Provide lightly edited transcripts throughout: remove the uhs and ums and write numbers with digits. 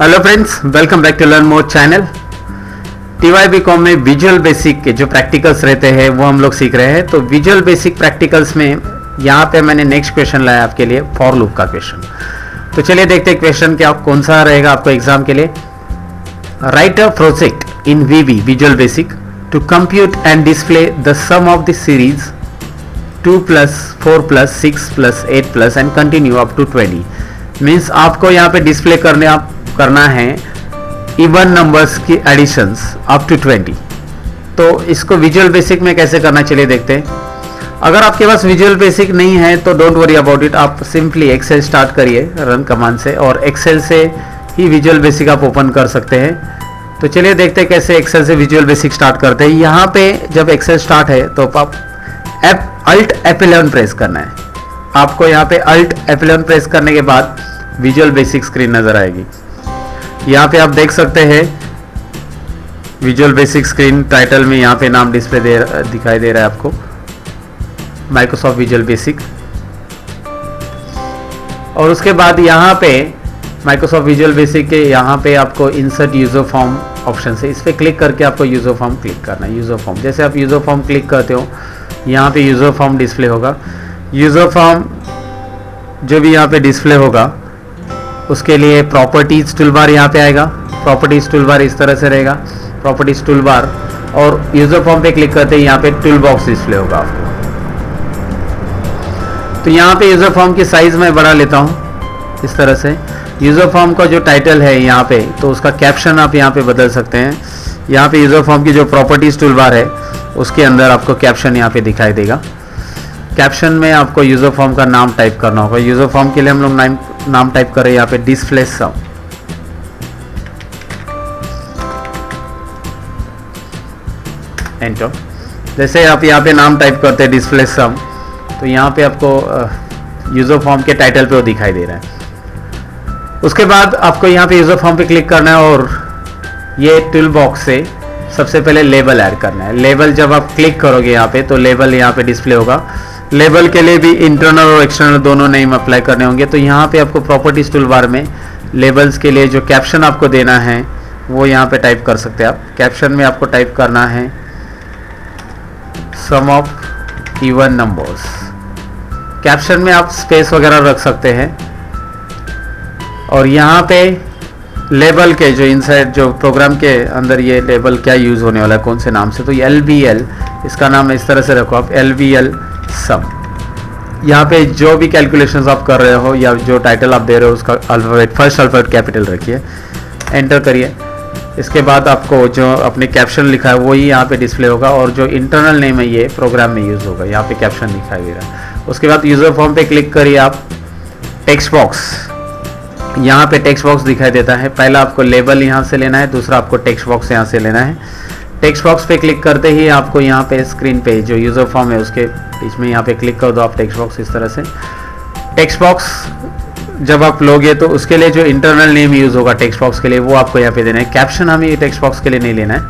Hello friends, welcome back to learn more channel. TYBCom में visual basic के जो practicals रहते हैं वो हम लोग सीख रहे हैं। तो विजुअल बेसिक प्रैक्टिकल्स में यहाँ पे मैंने नेक्स्ट क्वेश्चन लाया आपके लिए, फॉर लूप का क्वेश्चन। तो चलिए देखते हैं क्वेश्चन क्या कौन सा रहेगा आपको एग्जाम के लिए। Write a project in VB visual basic to compute and display the sum of the series 2 + 4 + 6 + 8 + and continue up to 20। Means आपको यहाँ पे डिस्प्ले करना है इवन नंबर्स की एडिशंस अप टू 20। तो इसको विजुअल बेसिक में कैसे करना चलिए देखते हैं। अगर आपके पास विजुअल बेसिक नहीं है तो डोंट वरी अबाउट इट, आप सिंपली एक्सेल स्टार्ट करिए रन कमांड से, और एक्सेल से ही विजुअल बेसिक आप ओपन कर सकते हैं। तो चलिए देखते हैं कैसे एक्सेल से विजुअल बेसिक स्टार्ट करते हैं। यहाँ पे जब एक्सेल स्टार्ट है तो आप Alt F11 प्रेस करना है। आपको यहाँ पे Alt F11 प्रेस करने के बाद विजुअल बेसिक स्क्रीन नजर आएगी। यहाँ पे आप देख सकते हैं विजुअल बेसिक स्क्रीन, टाइटल में यहाँ पे नाम डिस्प्ले दिखाई दे रहा है आपको, माइक्रोसॉफ्ट विजुअल बेसिक। और उसके बाद यहाँ पे माइक्रोसॉफ्ट विजुअल बेसिक के यहाँ पे आपको इंसर्ट यूजर फॉर्म ऑप्शन से इस पर क्लिक करके आपको यूजर फॉर्म क्लिक करना है। यूजर फॉर्म, जैसे आप यूजर फॉर्म क्लिक करते हो यहाँ पे यूजर फॉर्म डिस्प्ले होगा। यूजर फॉर्म जो भी यहाँ पे डिस्प्ले होगा उसके लिए प्रॉपर्टीज टूलबार यहाँ पे आएगा। प्रॉपर्टीज टूलबार इस तरह से रहेगा, प्रॉपर्टीज टूलबार, और यूजर फॉर्म पे क्लिक करते ही यहाँ पे टूल बॉक्स डिस्प्ले होगा आपको। तो यहाँ पे यूजर फॉर्म की साइज मैं बढ़ा लेता हूँ इस तरह से। यूजर फॉर्म का जो टाइटल है यहाँ पे, तो उसका कैप्शन आप यहाँ पे बदल सकते हैं। यहाँ पे यूजर फॉर्म की जो प्रॉपर्टीज टूलबार है उसके अंदर आपको कैप्शन यहाँ पे दिखाई देगा। कैप्शन में आपको यूजर फॉर्म का नाम टाइप करना होगा। यूजर फॉर्म के लिए हम लोग नाम टाइप कर रहे हैं यहाँ पे डिस्प्ले सम। एंटर। जैसे आप यहाँ पे नाम टाइप करते हैं डिस्प्ले सम, तो यहाँ पे आपको यूजर फॉर्म के टाइटल पे वो दिखाई दे रहा है। उसके बाद आपको यहाँ पे यूजर फॉर्म पे क्लिक करना है और ये टूल बॉक्स से सबसे पहले लेबल ऐड करना है। लेबल जब आप क्लिक करोगे यहाँ पे तो लेबल यहाँ पे डिस्प्ले होगा। लेबल के लिए भी इंटरनल और एक्सटर्नल दोनों नेम अप्लाई करने होंगे। तो यहाँ पे आपको प्रॉपर्टीज टूल बार में लेबल्स के लिए जो कैप्शन आपको देना है वो यहाँ पे टाइप कर सकते हैं आप। कैप्शन में आपको टाइप करना है सम ऑफ इवन नंबर्स। कैप्शन में आप स्पेस वगैरह रख सकते हैं। और यहाँ पे लेबल के जो इनसाइड जो प्रोग्राम के अंदर ये लेबल क्या यूज़ होने वाला है, कौन से नाम से, तो LBL इसका नाम इस तरह से रखो आप, LBL सम। यहाँ पे जो भी कैलकुलेशंस आप कर रहे हो या जो टाइटल आप दे रहे हो उसका अल्फ़ाबेट, फर्स्ट अल्फ़ाबेट कैपिटल रखिए, एंटर करिए। इसके बाद आपको जो अपने कैप्शन लिखा है वही यहाँ पे डिस्प्ले होगा, और जो इंटरनल नेम है ये प्रोग्राम में यूज़ होगा। यहाँ पे कैप्शन दिखाई दे रहा है। उसके बाद यूज़र फॉर्म पे क्लिक करिए आप। टेक्स्ट बॉक्स, यहाँ पे टेक्स्ट बॉक्स दिखाई देता है। पहला आपको लेबल यहाँ से लेना है, दूसरा आपको टेक्स्ट बॉक्स यहाँ से लेना है। टेक्स्ट बॉक्स पे क्लिक करते ही आपको यहाँ पे स्क्रीन पे जो यूज़र फॉर्म है उसके बीच में यहाँ पे क्लिक कर दो आप टेक्स्ट बॉक्स इस तरह से। टेक्स्ट बॉक्स जब आप लोगे तो उसके लिए जो इंटरनल नेम यूज़ होगा टेक्स्ट बॉक्स के लिए वो आपको यहाँ पे देना है। कैप्शन हमें टेक्स्ट बॉक्स के लिए नहीं लेना है।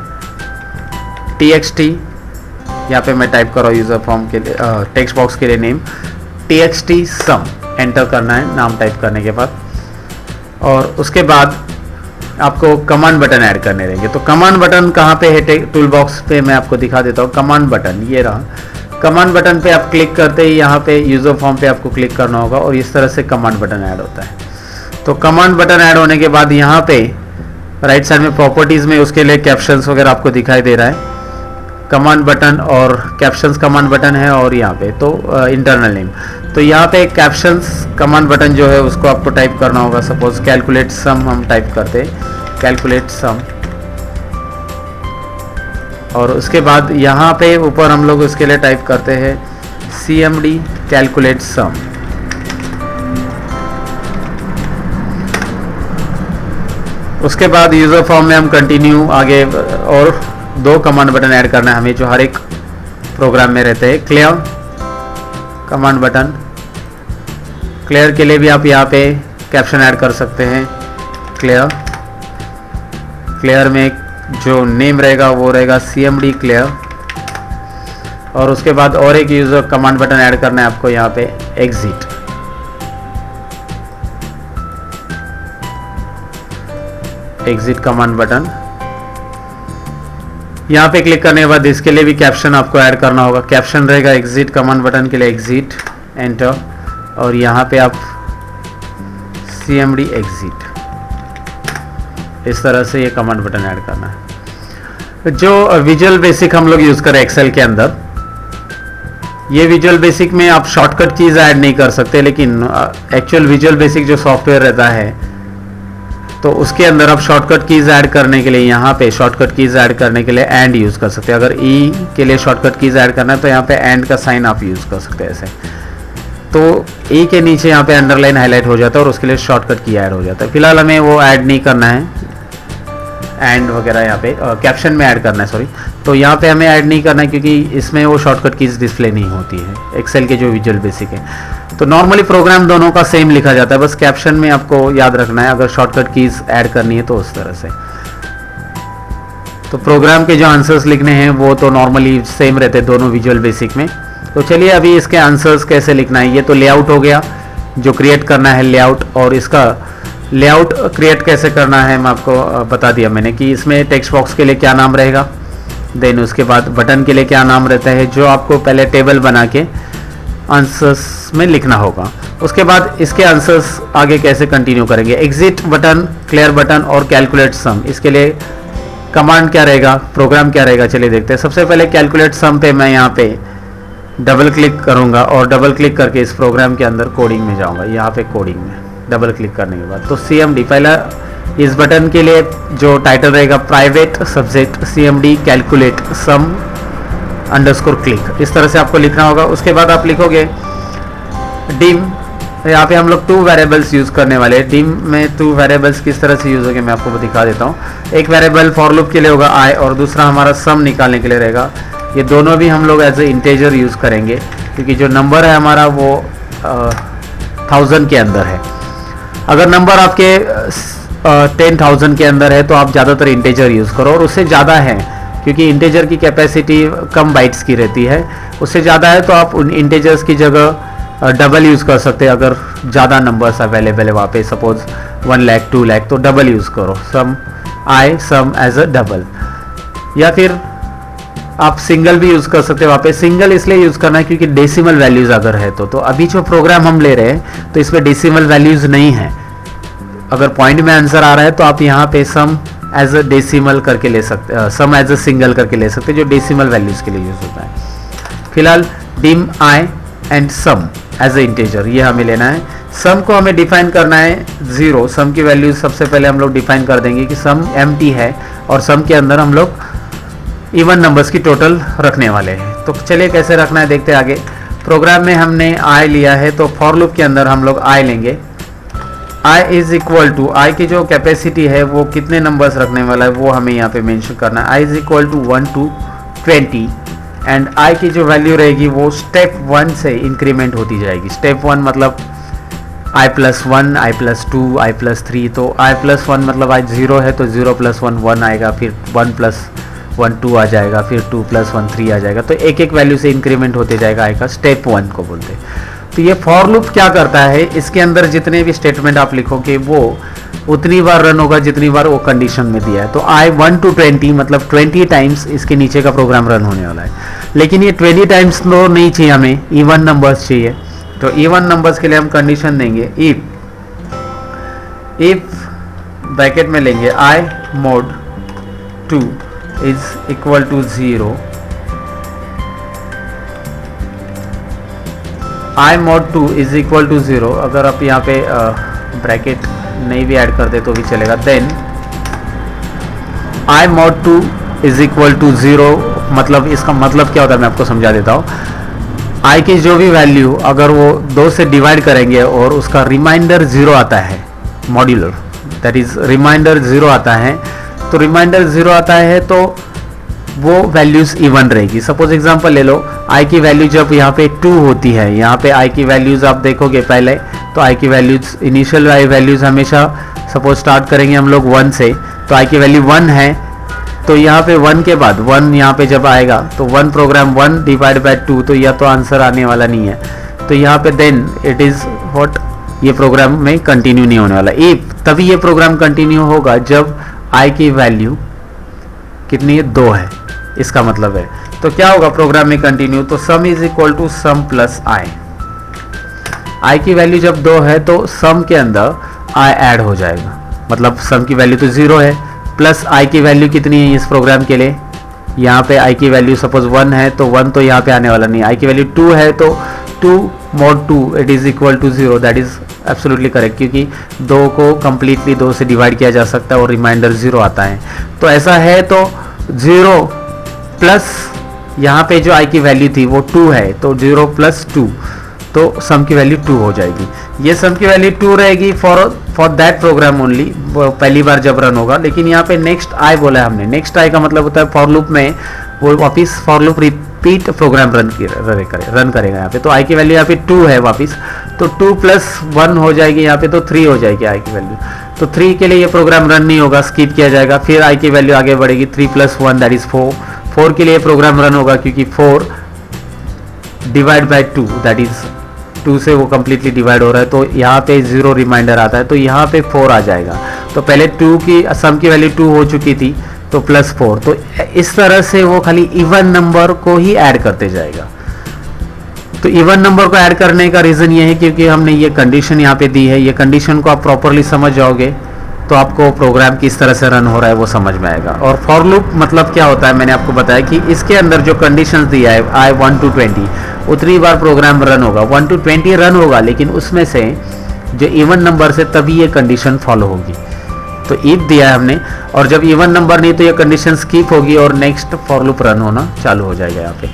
TXT यहाँ पे मैं टाइप कर रहा हूँ यूज़र फॉर्म के लिए, टेक्स्ट बॉक्स के लिए नेम TXT सम, एंटर करना है नाम टाइप करने के बाद। और उसके बाद आपको कमांड बटन ऐड करने रहेंगे। तो कमांड बटन कहाँ पे है टूल बॉक्स पे, मैं आपको दिखा देता हूँ। कमांड बटन ये रहा। कमांड बटन पे आप क्लिक करते ही यहाँ पे यूजर फॉर्म पे आपको क्लिक करना होगा और इस तरह से कमांड बटन ऐड होता है। तो कमांड बटन ऐड होने के बाद यहाँ पे राइट साइड में प्रॉपर्टीज में उसके लिए कैप्शंस वगैरह आपको दिखाई दे रहा है। कमांड बटन और कैप्शंस कमांड बटन है, और यहाँ पे तो इंटरनल नेम। तो यहाँ पे कैप्शंस कमांड बटन जो है उसको आपको टाइप करना होगा। सपोज कैलकुलेट सम हम टाइप करते हैं, कैलकुलेट सम। और उसके बाद यहाँ पे ऊपर हम लोग उसके लिए टाइप करते हैं CMD कैलकुलेट सम। उसके बाद यूजर फॉर्म में हम कंटिन्यू आगे, और 2 कमांड बटन ऐड करना है हमें जो हर एक प्रोग्राम में रहते हैं। क्लियर कमांड बटन, क्लियर के लिए भी आप यहाँ पे कैप्शन ऐड कर सकते हैं। क्लियर, क्लियर में जो नेम रहेगा वो रहेगा CMD क्लियर। और उसके बाद और एक यूजर कमांड बटन ऐड करना है आपको यहाँ पे एग्जिट। Exit command button. यहाँ पे क्लिक करने के बाद इसके लिए भी कैप्शन आपको ऐड करना होगा। कैप्शन रहेगा एग्जिट कमांड बटन के लिए एग्जिट, एंटर, और यहाँ पे आप CMD एग्जिट, इस तरह से ये कमांड बटन ऐड करना है। जो विजुअल बेसिक हम लोग यूज़ करें एक्सेल के अंदर, ये विजुअल बेसिक में आप शॉर्टकट कीज ऐड नहीं कर सकते, लेकिन एक्चुअल विजुअल बेसिक जो सॉफ्टवेयर रहता है तो उसके अंदर आप शॉर्टकट कीज ऐड करने के लिए यहाँ पे शॉर्टकट कीज ऐड करने के लिए एंड यूज़ कर सकते हैं। अगर ई के लिए शॉर्टकट कीज ऐड करना है तो यहाँ पे एंड का साइन आप यूज़ कर सकते हैं ऐसे। तो ई के नीचे यहाँ पे अंडरलाइन हाईलाइट हो जाता है और उसके लिए शॉर्टकट की ऐड हो जाता है। फिलहाल हमें वो ऐड नहीं करना है, एंड वगैरह यहाँ पे कैप्शन में ऐड करना है, सॉरी। तो यहाँ पे हमें ऐड नहीं करना है क्योंकि इसमें वो शॉर्टकट कीज डिस्प्ले नहीं होती है एक्सेल के जो विजुअल बेसिक है। तो नॉर्मली प्रोग्राम दोनों का सेम लिखा जाता है, बस कैप्शन में आपको याद रखना है अगर शॉर्टकट कीज ऐड करनी है तो उस तरह से। तो प्रोग्राम के जो आंसर्स लिखने हैं वो तो नॉर्मली सेम रहते हैं दोनों विजुअल बेसिक में। तो चलिए अभी इसके आंसर्स कैसे लिखना है। ये तो लेआउट हो गया जो क्रिएट करना है लेआउट, और इसका लेआउट क्रिएट कैसे करना है मैं आपको बता दिया मैंने कि इसमें टेक्स्ट बॉक्स के लिए क्या नाम रहेगा, देन उसके बाद बटन के लिए क्या नाम रहता है, जो आपको पहले टेबल बना के आंसर्स में लिखना होगा। उसके बाद इसके आंसर्स आगे कैसे कंटिन्यू करेंगे। एग्जिट बटन, क्लियर बटन और कैलकुलेट सम, इसके लिए कमांड क्या रहेगा, प्रोग्राम क्या रहेगा, चलिए देखते हैं। सबसे पहले कैलकुलेट सम पे मैं यहाँ पे डबल क्लिक करूँगा और डबल क्लिक करके इस प्रोग्राम के अंदर कोडिंग में जाऊँगा। यहाँ पे कोडिंग में डबल क्लिक करने के बाद तो CMD, पहला इस बटन के लिए जो टाइटल रहेगा private subject CMD calculate sum underscore click, इस तरह से आपको लिखना होगा। उसके बाद आप लिखोगे डिम, यहाँ पे हम लोग 2 वेरिएबल्स यूज़ करने वाले हैं। डिम में 2 वेरिएबल्स किस तरह से यूज़ होंगे मैं आपको दिखा देता हूँ। एक वेरिएबल फॉर लूप के लिए होगा आई, और दूसरा हमारा सम निकालने के लिए रहेगा। ये दोनों भी हम लोग एज ए इंटेजर यूज़ करेंगे क्योंकि जो नंबर है हमारा वो 1000 के अंदर है। अगर नंबर आपके 10,000 के अंदर है तो आप ज़्यादातर इंटेजर यूज़ करो, और उससे ज़्यादा है क्योंकि इंटेजर की कैपेसिटी कम बाइट्स की रहती है, उससे ज़्यादा है तो आप उन इंटेजर्स की जगह डबल यूज़ कर सकते हैं। अगर ज़्यादा नंबर्स अवेलेबल है वहाँ पे, सपोज 1 लाख 2 लाख, तो डबल यूज़ करो, सम आई सम एज अ डबल। या फिर आप सिंगल भी यूज़ कर सकते हैं। वहाँ पे सिंगल इसलिए यूज़ करना है क्योंकि डेसिमल वैल्यूज़ अगर है तो अभी जो प्रोग्राम हम ले रहे हैं तो इसमें डेसिमल वैल्यूज़ नहीं है। अगर पॉइंट में आंसर आ रहा है तो आप यहाँ पे सम एज अ डेसिमल करके ले सकते, सम एज अ सिंगल करके ले सकते हैं, जो डेसिमल वैल्यूज़ के लिए यूज़ होता है। फिलहाल dim I and sum as a integer ये हमें लेना है। सम को हमें डिफाइन करना है 0। सम की वैल्यू सबसे पहले हम लोग डिफाइन कर देंगे कि सम एम्प्टी है और सम के अंदर हम लोग इवन नंबर्स की टोटल रखने वाले हैं। तो चलिए कैसे रखना है देखते हैं आगे। प्रोग्राम में हमने आई लिया है तो फॉर लूप के अंदर हम लोग आई लेंगे। आई इज इक्वल टू, आई की जो कैपेसिटी है वो कितने नंबर्स रखने वाला है वो हमें यहाँ पे मेंशन करना है। I is equal to 1 to 20 and I की जो वैल्यू रहेगी वो स्टेप 1 से इंक्रीमेंट होती जाएगी। स्टेप 1 मतलब i+1, i+2, i+3। तो i+1 मतलब आज 0 है तो 0+1 1 आएगा, फिर 1+1 2 आ जाएगा, फिर 2+1 3 आ जाएगा। तो एक एक वैल्यू से इंक्रीमेंट होते जाएगा आई का, स्टेप 1 को बोलते हैं। तो ये फॉर लूप क्या करता है, इसके अंदर जितने भी स्टेटमेंट आप लिखोगे वो उतनी बार रन होगा जितनी बार वो कंडीशन में दिया है। तो i 1 to 20 मतलब 20 टाइम्स इसके नीचे का प्रोग्राम रन होने वाला है। लेकिन ये 20 टाइम्स तो नहीं चाहिए, हमें इवन नंबर्स चाहिए। तो इवन नंबर्स के लिए हम कंडीशन देंगे इफ ब्रैकेट में लेंगे i mod 2 is equal to 0, i mod 2 is equal to 0। अगर आप यहाँ पे ब्रैकेट नहीं भी ऐड कर दे तो भी चलेगा। Then i mod 2 is equal to 0 मतलब इसका मतलब क्या होता है मैं आपको समझा देता हूँ। i की जो भी वैल्यू अगर वो 2 से डिवाइड करेंगे और उसका रिमाइंडर 0 आता है, मॉड्यूलर दैट इज रिमाइंडर 0 आता है, तो रिमाइंडर 0 आता है तो वो वैल्यूज़ इवन रहेगी। सपोज एग्जांपल ले लो, i की वैल्यू जब यहाँ पे 2 होती है, यहाँ पे i की वैल्यूज़ आप देखोगे पहले तो i की वैल्यूज़ इनिशियल वैल्यूज़ हमेशा सपोज स्टार्ट करेंगे हम लोग 1 से, तो i की वैल्यू 1 है। तो यहाँ पे 1 के बाद 1 यहाँ पे जब आएगा तो 1 प्रोग्राम 1 डिवाइड बाय 2, तो यह तो आंसर आने वाला नहीं है। तो यहाँ पे देन इट इज़ व्हाट, ये प्रोग्राम में कंटिन्यू नहीं होने वाला। इफ तभी ये प्रोग्राम कंटिन्यू होगा जब आई की वैल्यू कितनी है, 2 है, इसका मतलब है। तो क्या होगा प्रोग्राम में कंटिन्यू, तो sum is equal to sum plus I. I की वैल्यू जब 2 है तो सम के अंदर आई ऐड हो जाएगा, मतलब सम की वैल्यू तो 0 है, प्लस आई की वैल्यू कितनी है इस प्रोग्राम के लिए, यहाँ पे आई की वैल्यू सपोज 1 है तो 1 तो यहाँ पे आने वाला नहीं, आई की वैल्यू 2 है तो 2 mod 2 it is equal to 0, that is absolutely correct, क्योंकि 2 को कम्प्लीटली 2 से डिवाइड किया जा सकता है और रिमाइंडर 0 आता है। तो ऐसा है तो 0 प्लस यहाँ पे जो आई की वैल्यू थी वो 2 है, तो 0 प्लस 2, तो सम की वैल्यू 2 हो जाएगी। ये सम की वैल्यू 2 रहेगी फॉर दैट प्रोग्राम ओनली, पहली बार जब रन होगा। लेकिन यहाँ पे नेक्स्ट आई बोला है हमने, नेक्स्ट आई का मतलब होता है फॉर लूप में वो वापस for loop repeat program run करेगा यहाँ पे। तो आई की वैल्यू यहाँ पे 2 है वापस, तो 2 प्लस 1 हो जाएगी यहाँ पे, तो 3 हो जाएगी आई की वैल्यू। तो 3 के लिए ये प्रोग्राम रन नहीं होगा, स्किप किया जाएगा। फिर आई की वैल्यू आगे बढ़ेगी, 3 प्लस 1 दैट इज 4। 4 के लिए प्रोग्राम रन होगा क्योंकि 4 डिवाइड बाई 2 दैट इज 2 से वो कम्प्लीटली डिवाइड हो रहा है, तो यहाँ पे 0 रिमाइंडर आता है, तो यहाँ पे 4 आ जाएगा। तो पहले 2 की सम की वैल्यू 2 हो चुकी थी, तो प्लस 4। तो इस तरह से वो खाली इवन नंबर को ही ऐड करते जाएगा। तो इवन नंबर को ऐड करने का रीज़न ये है क्योंकि हमने ये कंडीशन यहाँ पे दी है, ये कंडीशन को आप प्रॉपरली समझ जाओगे तो आपको प्रोग्राम किस तरह से रन हो रहा है वो समझ में आएगा। और फॉर लूप मतलब क्या होता है, मैंने आपको बताया कि इसके अंदर जो कंडीशंस दिया है आई 1 to 20, उतनी बार प्रोग्राम रन होगा, 1 to 20 रन होगा, लेकिन उसमें से जो इवन नंबर से तभी ये कंडीशन फॉलो होगी। तो इफ दिया है हमने, और जब इवन नंबर नहीं तो ये कंडीशन स्किप होगी और नेक्स्ट फॉर लूप रन होना चालू हो जाएगा यहाँ पे।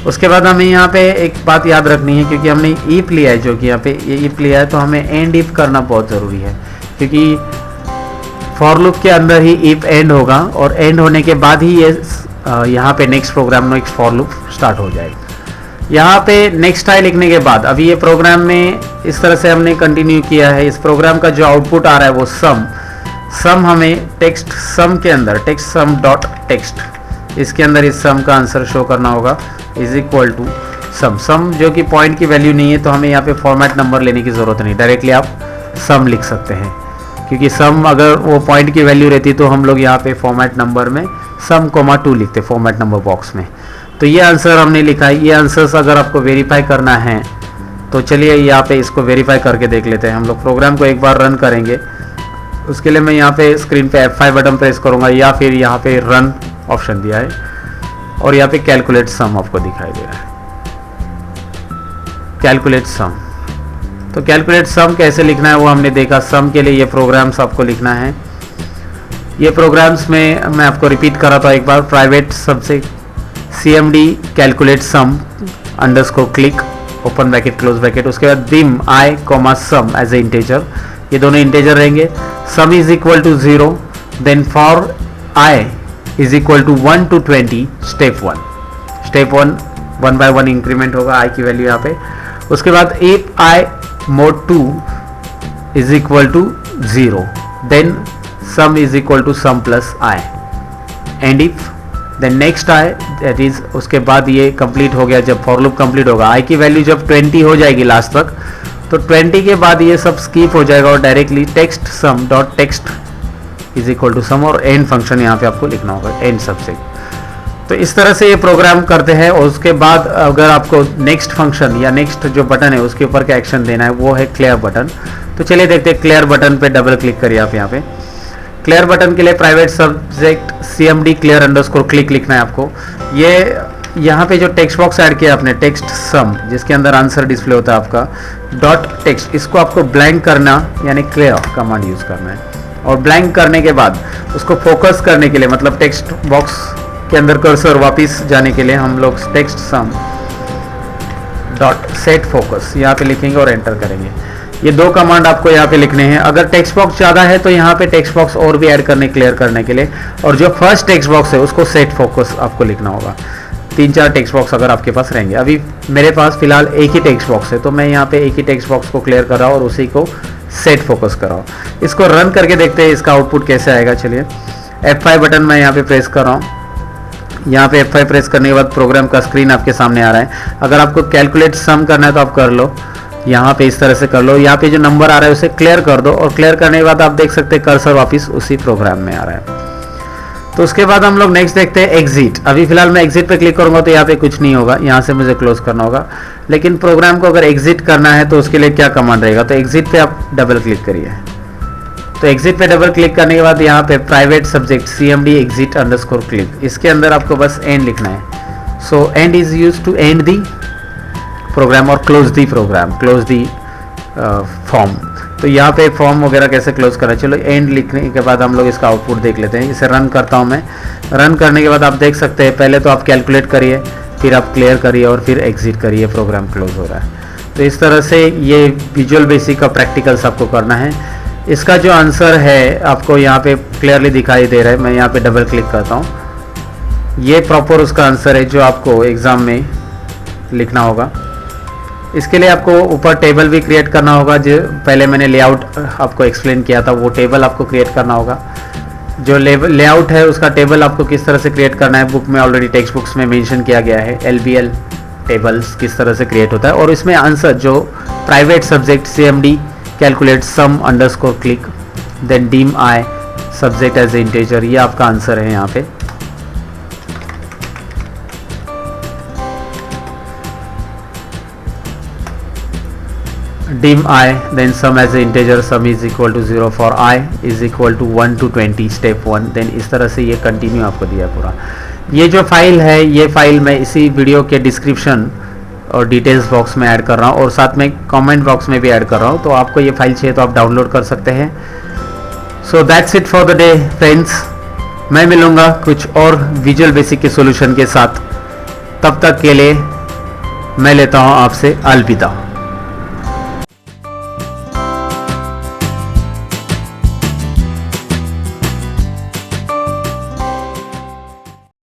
उसके बाद हमें यहाँ पे एक बात याद रखनी है, क्योंकि हमने इफ लिया है, जो कि यहाँ पे ये इफ लिया है, तो हमें एंड इफ करना बहुत ज़रूरी है, क्योंकि फॉर लूप के अंदर ही इफ एंड होगा और एंड होने के बाद ही ये यहाँ पे next program next for loop start हो जाएगा। यहाँ पे नेक्स्ट आई लिखने के बाद अभी ये प्रोग्राम में इस तरह से हमने कंटिन्यू किया है। इस प्रोग्राम का जो आउटपुट आ रहा है वो सम हमें टेक्स्ट सम के अंदर टेक्स्ट सम डॉट टेक्स्ट, इसके अंदर इस सम का आंसर शो करना होगा, इज इक्वल टू सम जो कि पॉइंट की वैल्यू नहीं है, तो हमें यहाँ पे फॉर्मेट नंबर लेने की ज़रूरत नहीं, डायरेक्टली आप सम लिख सकते हैं, क्योंकि सम अगर वो पॉइंट की वैल्यू रहती तो हम लोग यहाँ पे फॉर्मेट नंबर में सम कोमा 2 लिखते फॉर्मेट नंबर बॉक्स में। तो ये आंसर हमने लिखा है। ये आंसर्स अगर आपको वेरीफाई करना है तो चलिए यहाँ पे इसको वेरीफाई करके देख लेते हैं। हम लोग प्रोग्राम को एक बार रन करेंगे, उसके लिए मैं यहाँ पे स्क्रीन पे F5 बटन प्रेस करूँगा, या फिर यहाँ पे रन ऑप्शन दिया है और यहाँ पे कैलकुलेट सम आपको दिखाई दे रहा है, कैलकुलेट सम। तो कैलकुलेट सम कैसे लिखना है वो हमने देखा। सम के लिए ये प्रोग्राम्स आपको लिखना है। ये प्रोग्राम्स में मैं आपको रिपीट कर रहा था एक बार, प्राइवेट सबसे CMD calculate sum underscore click open bracket close bracket, उसके बाद dim I comma sum as a integer, ये दोनों इंटेजर रहेंगे। Sum is equal to 0, then for I is equal to 1 to 20 step 1 1 by 1 increment होगा I की value यहाँ पे। उसके बाद if I mod 2 is equal to 0, then sum is equal to sum plus I, and if then next I that is, उसके बाद ये complete हो गया। जब फॉर लूप कंप्लीट होगा, आई की वैल्यू जब 20 हो जाएगी लास्ट तक, तो 20 के बाद ये सब स्किप हो जाएगा और directly text sum dot text is equal to sum, और एंड फंक्शन यहाँ पे आपको लिखना होगा, एंड सबसे। तो इस तरह से ये प्रोग्राम करते हैं। और उसके बाद अगर आपको नेक्स्ट फंक्शन या नेक्स्ट जो बटन है उसके ऊपर क्या एक्शन देना है वो है क्लियर बटन। तो चलिए देखते हैं, क्लियर बटन पे डबल क्लिक करिए आप। यहाँ पे क्लियर बटन के लिए private subject CMD clear underscore click लिखना है आपको। ये यहाँ पे जो टेक्स्ट बॉक्स ऐड किया आपने, टेक्स्ट सम जिसके अंदर आंसर डिस्प्ले होता है आपका, डॉट टेक्स्ट, इसको आपको ब्लैंक करना यानी क्लियर कमांड यूज करना है। और ब्लैंक करने के बाद उसको फोकस करने के लिए, मतलब टेक्स्ट बॉक्स के अंदर कर्सर वापस जाने के लिए हम लोग text sum dot set focus यहाँ पे लिखेंगे और एंटर करेंगे। ये 2 कमांड आपको यहाँ पे लिखने हैं। अगर टेक्स्ट बॉक्स ज़्यादा है तो यहाँ पे टेक्स्ट बॉक्स और भी ऐड करने क्लियर करने के लिए, और जो फर्स्ट टेक्स्ट बॉक्स है उसको सेट फोकस आपको लिखना होगा। 3-4 टेक्स्ट बॉक्स अगर आपके पास रहेंगे। अभी मेरे पास फिलहाल एक ही टेक्स्ट बॉक्स है, तो मैं यहाँ पे एक ही टेक्स्ट बॉक्स को क्लियर कर रहा हूँ और उसी को सेट फोकस कर रहा हूँ। इसको रन करके देखते हैं इसका आउटपुट कैसे आएगा। चलिए F5 बटन मैं यहाँ पे प्रेस कर रहा हूँ। यहाँ पे F5 प्रेस करने के बाद प्रोग्राम का स्क्रीन आपके सामने आ रहा है। अगर आपको कैलकुलेट सम करना है तो आप कर लो। यहाँ पे इस तरह से कर लो। यहाँ पे जो नंबर आ रहा है उसे क्लियर कर दो और क्लियर करने के बाद आप देख सकते हैं कर्सर वापस उसी प्रोग्राम में आ रहा है। तो उसके बाद हम लोग नेक्स्ट देखते हैं एग्जिट। अभी फिलहाल मैं एग्जिट पे क्लिक करूंगा तो यहाँ पे कुछ नहीं होगा, यहाँ से मुझे क्लोज करना होगा। लेकिन प्रोग्राम को अगर एग्जिट करना है तो उसके लिए क्या कमांड रहेगा, तो एग्जिट पे आप डबल क्लिक करिए। तो एग्जिट पे डबल क्लिक करने के बाद यहाँ पे private subject CMD exit underscore click, इसके अंदर आपको बस एंड लिखना है। So end is use to end the program और close the program, close the form. तो यहाँ पे फॉर्म वगैरह कैसे क्लोज करा, चलो एंड लिखने के बाद हम लोग इसका आउटपुट देख लेते हैं। इसे रन करता हूँ मैं। रन करने के बाद आप देख सकते हैं पहले तो आप कैलकुलेट करिए, फिर आप क्लियर करिए और फिर एग्जिट करिए, प्रोग्राम क्लोज हो रहा है। तो इस तरह से ये विजुअल बेसिक का प्रैक्टिकल्स आपको करना है। इसका जो आंसर है आपको यहाँ पे क्लियरली दिखाई दे रहा है। मैं यहाँ पे डबल क्लिक करता हूँ, ये प्रॉपर उसका आंसर है जो आपको एग्ज़ाम में लिखना होगा। इसके लिए आपको ऊपर टेबल भी क्रिएट करना होगा, जो पहले मैंने लेआउट आपको एक्सप्लेन किया था, वो टेबल आपको क्रिएट करना होगा। जो लेआउट है उसका टेबल आपको किस तरह से क्रिएट करना है, बुक में ऑलरेडी टेक्स्ट बुक्स में मेंशन किया गया है। LBL टेबल्स किस तरह से क्रिएट होता है, और इसमें आंसर जो private subject CMD calculate sum underscore click then dim I subject as integer, ये आपका आंसर है यहाँ पे। dim I then sum as an integer, sum is equal to 0 for I is equal to 1 to 20 step 1। Then इस तरह से ये continue आपको दिया पूरा। ये जो फाइल है, ये फाइल मैं इसी वीडियो के डिस्क्रिप्शन और डिटेल्स बॉक्स में ऐड कर रहा हूँ और साथ में कमेंट बॉक्स में भी ऐड कर रहा हूँ। तो आपको ये फाइल चाहिए तो आप डाउनलोड कर सकते हैं। So that's it for the day friends. मैं मिलूँगा कुछ और विजुअल बेसिक के सॉल्यूशन के साथ। तब तक के लिए मैं लेता हूँ आपसे अलविदा।